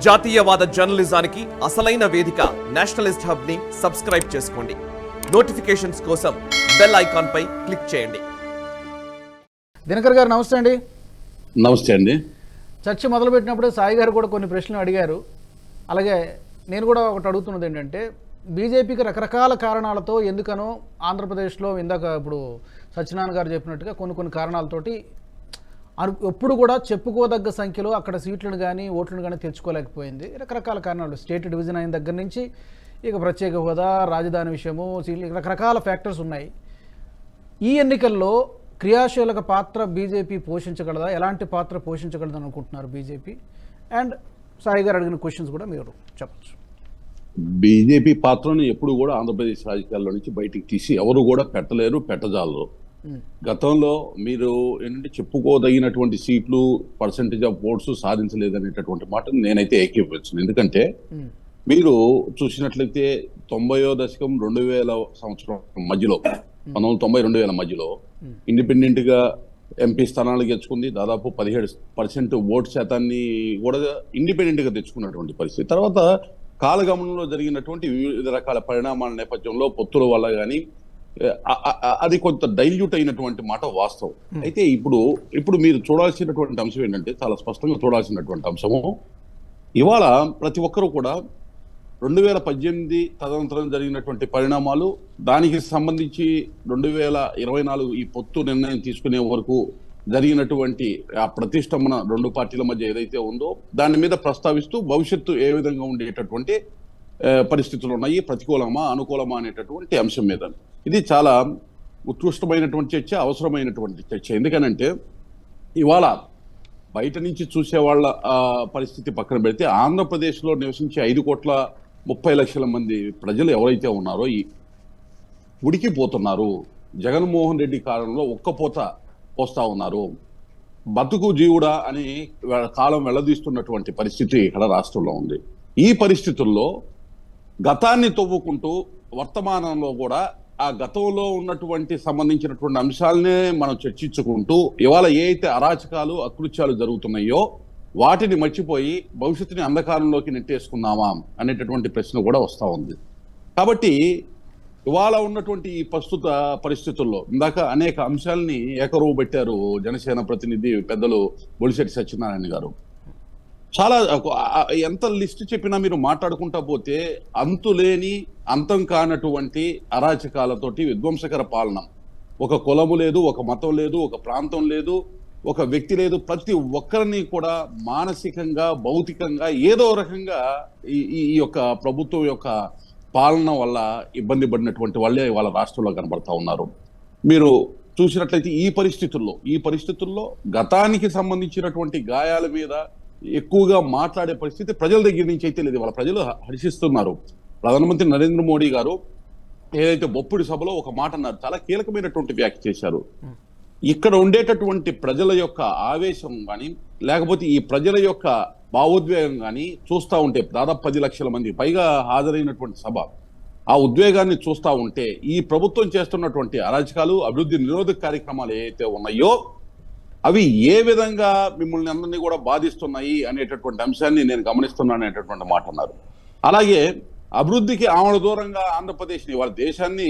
జాతీయవాద జర్నలిజానికి అసలైన వేదిక నేషనలిస్ట్ హబ్ ని సబ్స్క్రైబ్ చేసుకోండి. నోటిఫికేషన్స్ కోసం బెల్ ఐకాన్ పై క్లిక్ చేయండి. దినకర్ గారు నమస్తే అండి. నమస్తే అండి. చర్చ మొదలుపెట్టినప్పుడు సాయి గారు కూడా కొన్ని ప్రశ్నలు అడిగారు. అలాగే నేను కూడా ఒకటి అడుగుతున్నది ఏంటంటే, బీజేపీకి రకరకాల కారణాలతో ఎందుకనో ఆంధ్రప్రదేశ్లో ఇందాక ఇప్పుడు సత్యనారాయణ గారు చెప్పినట్టుగా కొన్ని కారణాలతోటి ఎప్పుడు కూడా చెప్పుకోదగ్గ సంఖ్యలో అక్కడ సీట్లను కానీ ఓట్లను కానీ తెచ్చుకోలేకపోయింది. రకరకాల కారణాలు, స్టేట్ డివిజన్ అయిన దగ్గర నుంచి ఇక ప్రత్యేక హోదా, రాజధాని విషయము, సీట్లు, రకరకాల ఫ్యాక్టర్స్ ఉన్నాయి. ఈ ఎన్నికల్లో క్రియాశీలక పాత్ర బీజేపీ పోషించగలదా, ఎలాంటి పాత్ర పోషించగలదని అనుకుంటున్నారు బీజేపీ? అండ్ సాయి గారు అడిగిన క్వశ్చన్స్ కూడా మీరు చెప్పచ్చు. బీజేపీ పాత్రను ఎప్పుడు కూడా ఆంధ్రప్రదేశ్ రాజకీయాల్లో నుంచి బయటికి తీసి ఎవరు కూడా పెట్టలేరు, పెట్టజాలరు. గతంలో మీరు ఏంటంటే చెప్పుకోదగినటువంటి సీట్లు, పర్సెంటేజ్ ఆఫ్ ఓట్స్ సాధించలేదనేటటువంటి మాట నేనైతే ఏకీభవించను. ఎందుకంటే మీరు చూసినట్లయితే 90వ దశకం 2000 సంవత్సరం మధ్యలో 1990-2000 మధ్యలో ఇండిపెండెంట్ గా ఎంపీ స్థానాలు గెలుచుకుంది. దాదాపు 17% ఓటు శాతాన్ని కూడా ఇండిపెండెంట్ గా తెచ్చుకున్నటువంటి పరిస్థితి. తర్వాత కాలగమనంలో జరిగినటువంటి వివిధ రకాల పరిణామాల నేపథ్యంలో పొత్తుల వల్ల కానీ అది కొంత డైల్యూట్ అయినటువంటి మాట వాస్తవం. అయితే ఇప్పుడు మీరు చూడాల్సినటువంటి అంశం ఏంటంటే, చాలా స్పష్టంగా చూడాల్సినటువంటి అంశము, ఇవాళ ప్రతి ఒక్కరూ కూడా 2018 తదనంతరం జరిగినటువంటి పరిణామాలు, దానికి సంబంధించి 2024 ఈ పొత్తు నిర్ణయం తీసుకునే వరకు జరిగినటువంటి ఆ ప్రతిష్టంభన రెండు పార్టీల మధ్య ఏదైతే ఉందో దాని మీద ప్రస్తావిస్తూ భవిష్యత్తు ఏ విధంగా ఉండేటటువంటి పరిస్థితులు ఉన్నాయి, ప్రతికూలమా అనుకూలమా అనేటటువంటి అంశం మీద ఇది చాలా ఉత్కృష్టమైనటువంటి చర్చ, అవసరమైనటువంటి చర్చ. ఎందుకనంటే ఇవాళ బయట నుంచి చూసే వాళ్ళ పరిస్థితి పక్కన పెడితే, ఆంధ్రప్రదేశ్లో నివసించే 5,30,00,000 మంది ప్రజలు ఎవరైతే ఉన్నారో ఈ ఉడికిపోతున్నారు. జగన్మోహన్ రెడ్డి కాలంలో ఒక్కపోత పోస్తా ఉన్నారు. బతుకు జీవుడా అని కాలం వెళ్లదీస్తున్నటువంటి పరిస్థితి ఇక్కడ రాష్ట్రంలో ఉంది. ఈ పరిస్థితుల్లో గతాన్ని తవ్వుకుంటూ వర్తమానంలో కూడా ఆ గతంలో ఉన్నటువంటి సంబంధించినటువంటి అంశాలనే మనం చర్చించుకుంటూ ఇవాళ ఏ అయితే అరాచకాలు, అకృత్యాలు జరుగుతున్నాయో వాటిని మర్చిపోయి భవిష్యత్తుని అంధకారంలోకి నెట్టేసుకున్నామా అనేటటువంటి ప్రశ్న కూడా వస్తూ ఉంది. కాబట్టి ఇవాళ ఉన్నటువంటి ఈ ప్రస్తుత పరిస్థితుల్లో ఇందాక అనేక అంశాలని ఏకరువు పెట్టారు జనసేన ప్రతినిధి పెద్దలు బొలిశెట్టి సత్యనారాయణ గారు. చాలా ఎంత లిస్ట్ చెప్పినా మీరు మాట్లాడుకుంటా పోతే అంతులేని, అంతం కానటువంటి అరాచకాలతోటి విధ్వంసకర పాలన. ఒక కులము లేదు, ఒక మతం లేదు, ఒక ప్రాంతం లేదు, ఒక వ్యక్తి లేదు, ప్రతి ఒక్కరిని కూడా మానసికంగా, భౌతికంగా ఏదో రకంగా ఈ యొక్క ప్రభుత్వం యొక్క పాలన వల్ల ఇబ్బంది పడినటువంటి వాళ్ళే వాళ్ళ రాష్ట్రంలో కనబడతా ఉన్నారు. మీరు చూసినట్లయితే ఈ పరిస్థితుల్లో గతానికి సంబంధించినటువంటి గాయాల మీద ఎక్కువగా మాట్లాడే పరిస్థితి ప్రజల దగ్గర నుంచి అయితే లేదు. వాళ్ళ ప్రజలు హర్షిస్తున్నారు. ప్రధానమంత్రి నరేంద్ర మోడీ గారు ఏదైతే బొప్పుడి సభలో ఒక మాట అన్నారు, చాలా కీలకమైనటువంటి వ్యాఖ్య చేశారు. ఇక్కడ ఉండేటటువంటి ప్రజల యొక్క ఆవేశం కానీ, లేకపోతే ఈ ప్రజల యొక్క భావోద్వేగం కానీ చూస్తూ ఉంటే, దాదాపు 10 లక్షల మంది పైగా హాజరైనటువంటి సభ, ఆ ఉద్వేగాన్ని చూస్తూ ఉంటే ఈ ప్రభుత్వం చేస్తున్నటువంటి అరాచకాలు, అభివృద్ధి నిరోధక కార్యక్రమాలు ఏవైతే ఉన్నాయో అవి ఏ విధంగా మిమ్మల్ని అందరినీ కూడా బాధిస్తున్నాయి అనేటటువంటి అంశాన్ని నేను గమనిస్తున్నాను అనేటటువంటి మాట అన్నారు. అలాగే అభివృద్ధికి ఆమడ దూరంగా ఆంధ్రప్రదేశ్ని, వాళ్ళ దేశాన్ని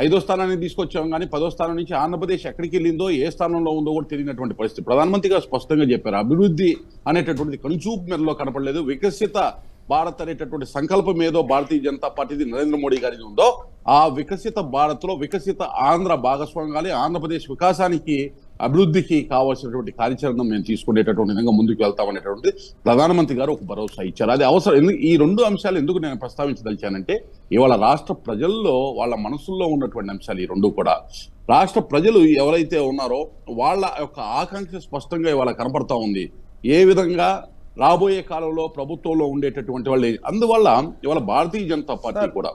5వ స్థానానికి తీసుకొచ్చాం కానీ 10వ స్థానం నుంచి ఆంధ్రప్రదేశ్ ఎక్కడికి వెళ్ళిందో, ఏ స్థానంలో ఉందో కూడా తెలియనటువంటి పరిస్థితి. ప్రధానమంత్రి గారు స్పష్టంగా చెప్పారు, అభివృద్ధి అనేటటువంటిది కనుచూపు మేరలో కనపడలేదు. వికసిత భారత్ అనేటటువంటి సంకల్పం ఏదో భారతీయ జనతా పార్టీది నరేంద్ర మోడీ గారికి ఉందో, ఆ వికసిత భారత్ లో వికసిత ఆంధ్ర భాగస్వామ్యాలు, ఆంధ్రప్రదేశ్ వికాసానికి, అభివృద్ధికి కావాల్సినటువంటి కార్యాచరణ మేము తీసుకునేటటువంటి విధంగా ముందుకు వెళ్తామనేటువంటి ప్రధానమంత్రి గారు ఒక భరోసా ఇచ్చారు. అది అవసరం. ఈ రెండు అంశాలు ఎందుకు నేను ప్రస్తావించదలిచానంటే, ఇవాళ రాష్ట్ర ప్రజల్లో వాళ్ళ మనసుల్లో ఉన్నటువంటి అంశాలు ఈ రెండు కూడా. రాష్ట్ర ప్రజలు ఎవరైతే ఉన్నారో వాళ్ళ యొక్క ఆకాంక్ష స్పష్టంగా ఇవాళ కనపడతా ఉంది. ఏ విధంగా రాబోయే కాలంలో ప్రభుత్వంలో ఉండేటటువంటి వాళ్ళు. అందువల్ల ఇవాళ భారతీయ జనతా పార్టీ కూడా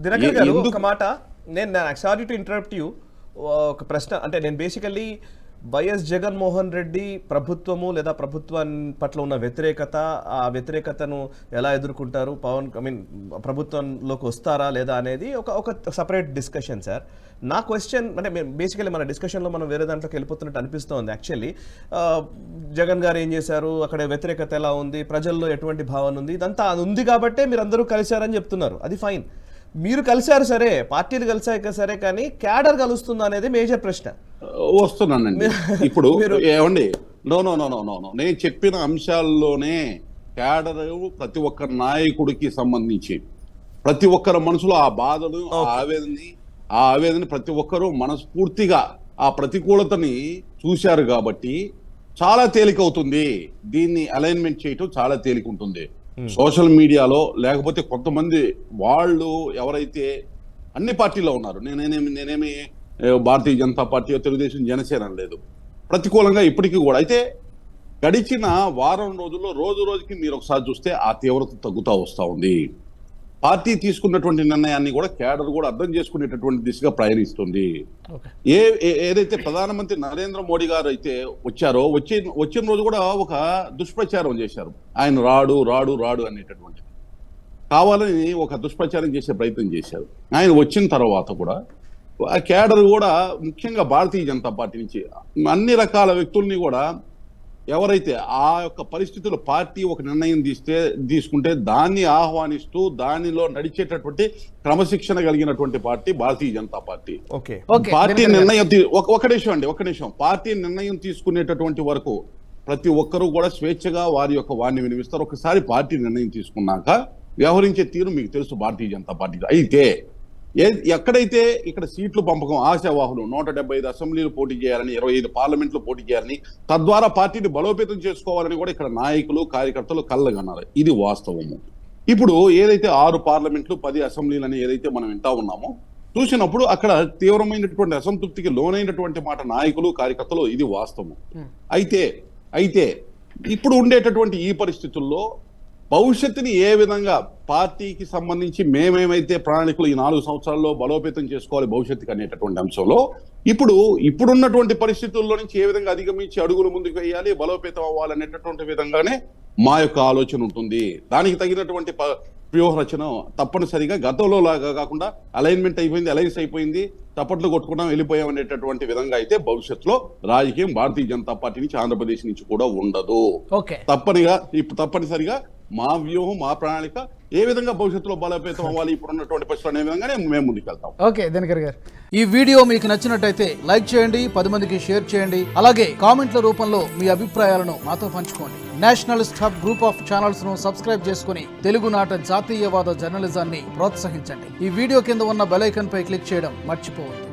దినకర్ గారు ఒక మాట, నేను సారీ టు ఇంటరప్ట్ యూ, ఒక ప్రశ్న. అంటే నేను బేసికల్లీ వైఎస్ జగన్మోహన్ రెడ్డి ప్రభుత్వము లేదా ప్రభుత్వం పట్ల ఉన్న వ్యతిరేకత, ఆ వ్యతిరేకతను ఎలా ఎదుర్కొంటారు, ప్రభుత్వంలోకి వస్తారా లేదా అనేది ఒక సపరేట్ డిస్కషన్ సార్. నా క్వశ్చన్ అంటే బేసికలీ మన డిస్కషన్లో మనం వేరే దాంట్లోకి వెళ్ళిపోతున్నట్టు అనిపిస్తోంది. యాక్చువల్లీ జగన్ గారు ఏం చేశారు, అక్కడ వ్యతిరేకత ఎలా ఉంది, ప్రజల్లో ఎటువంటి భావన ఉంది, ఇదంతా అది ఉంది కాబట్టే మీరు అందరూ కలిశారని చెప్తున్నారు. అది ఫైన్, మీరు కలిశారు సరే, పార్టీలు కలిసాక సరే, కానీ క్యాడర్ కలుస్తుందా అనేది మేజర్ ప్రశ్న. వస్తున్నానండి. ఇప్పుడు ఏమండి, నో నేను చెప్పిన అంశాల్లోనే క్యాడర్ ప్రతి ఒక్క నాయకుడికి సంబంధించి ప్రతి ఒక్కరి మనసులో ఆ బాధలు, ఆ ఆవేదన ప్రతి ఒక్కరూ మనస్ఫూర్తిగా ఆ ప్రతికూలతని చూశారు కాబట్టి చాలా తేలికవుతుంది. దీన్ని అలైన్మెంట్ చేయటం చాలా తేలిక ఉంటుంది. సోషల్ మీడియాలో లేకపోతే కొంతమంది వాళ్ళు ఎవరైతే అన్ని పార్టీలో ఉన్నారు, నేనేమి భారతీయ జనతా పార్టీ, తెలుగుదేశం, జనసేన లేదు, ప్రతికూలంగా ఇప్పటికీ కూడా. అయితే గడిచిన వారం రోజుల్లో రోజు రోజుకి మీరు ఒకసారి చూస్తే ఆ తీవ్రత తగ్గుతూ వస్తూ ఉంది. పార్టీ తీసుకున్నటువంటి నిర్ణయాన్ని కూడా క్యాడర్ కూడా అర్థం చేసుకునేటటువంటి దిశగా ప్రయాణిస్తుంది. ఏదైతే ప్రధానమంత్రి నరేంద్ర మోడీ గారు అయితే వచ్చారో, వచ్చిన రోజు కూడా ఒక దుష్ప్రచారం చేశారు. ఆయన రాడు అనేటటువంటి కావాలని ఒక దుష్ప్రచారం చేసే ప్రయత్నం చేశారు. ఆయన వచ్చిన తర్వాత కూడా ఆ క్యాడర్ కూడా ముఖ్యంగా భారతీయ జనతా పార్టీ నుంచి అన్ని రకాల వ్యక్తుల్ని కూడా ఎవరైతే ఆ యొక్క పరిస్థితుల్లో పార్టీ ఒక నిర్ణయం తీసుకుంటే దాన్ని ఆహ్వానిస్తూ దానిలో నడిచేటటువంటి క్రమశిక్షణ కలిగినటువంటి party Bharatiya Janata party. Party నిర్ణయం ఒక నిమిషం పార్టీ నిర్ణయం తీసుకునేటటువంటి వరకు ప్రతి ఒక్కరూ కూడా స్వేచ్ఛగా వారి యొక్క వారిని వినిపిస్తారు. ఒకసారి పార్టీ నిర్ణయం తీసుకున్నాక వ్యవహరించే తీరు మీకు తెలుసు భారతీయ జనతా పార్టీ. అయితే ఎక్కడైతే ఇక్కడ సీట్లు పంపకం ఆశావాహులు 175 అసెంబ్లీలు పోటీ చేయాలని, 25 పార్లమెంట్లు పోటీ చేయాలని, తద్వారా పార్టీని బలోపేతం చేసుకోవాలని కూడా ఇక్కడ నాయకులు, కార్యకర్తలు కళ్ళగన్నారు. ఇది వాస్తవము. ఇప్పుడు ఏదైతే 6 పార్లమెంట్లు 10 అసెంబ్లీలని ఏదైతే మనం వింటా ఉన్నామో, చూసినప్పుడు అక్కడ తీవ్రమైనటువంటి అసంతృప్తికి లోనైనటువంటి మాట నాయకులు, కార్యకర్తలు, ఇది వాస్తవం. అయితే ఇప్పుడు ఉండేటటువంటి ఈ పరిస్థితుల్లో భవిష్యత్తుని ఏ విధంగా పార్టీకి సంబంధించి మేమేమైతే ప్రణాళికలు ఈ 4 సంవత్సరాల్లో బలోపేతం చేసుకోవాలి భవిష్యత్తుకి అనేటటువంటి అంశంలో ఇప్పుడున్నటువంటి పరిస్థితుల్లో నుంచి ఏ విధంగా అధిగమించి అడుగులు ముందుకు వేయాలి, బలోపేతం అవ్వాలనేటటువంటి విధంగానే మా యొక్క ఆలోచన ఉంటుంది. దానికి తగినటువంటి వ్యూహరచన తప్పనిసరిగా గతంలో లాగా కాకుండా అలైన్మెంట్ అయిపోయింది, అలైన్స్ అయిపోయింది, తప్పట్లు కొట్టుకున్నాం, వెళ్ళిపోయాం అనేటటువంటి విధంగా అయితే భవిష్యత్తులో రాజకీయం భారతీయ జనతా పార్టీ నుంచి, ఆంధ్రప్రదేశ్ నుంచి కూడా ఉండదు. తప్పనిసరిగా మా వ్యూహం, మా ప్రణాళిక ఏ విధంగా భవిష్యత్తులో బలోపేతం అవ్వాలి ఇప్పుడున్నటువంటి పరిస్థితులు అనే విధంగానే మేము ముందుకెళ్తాం. ఓకే దినకర్ గారు, ఈ వీడియో మీకు నచ్చినట్టయితే లైక్ చేయండి, 10 మందికి షేర్ చేయండి, అలాగే కామెంట్ల రూపంలో మీ అభిప్రాయాలను మాతో పంచుకోండి. Nationalist hub group of channels ను సబ్స్క్రైబ్ చేసుకుని తెలుగునాట జాతీయవాద జర్నలిజాన్ని ప్రోత్సహించండి. ఈ వీడియో కింద ఉన్న బెల్ ఐకాన్ పై క్లిక్ చేయడం మర్చిపోవద్దు.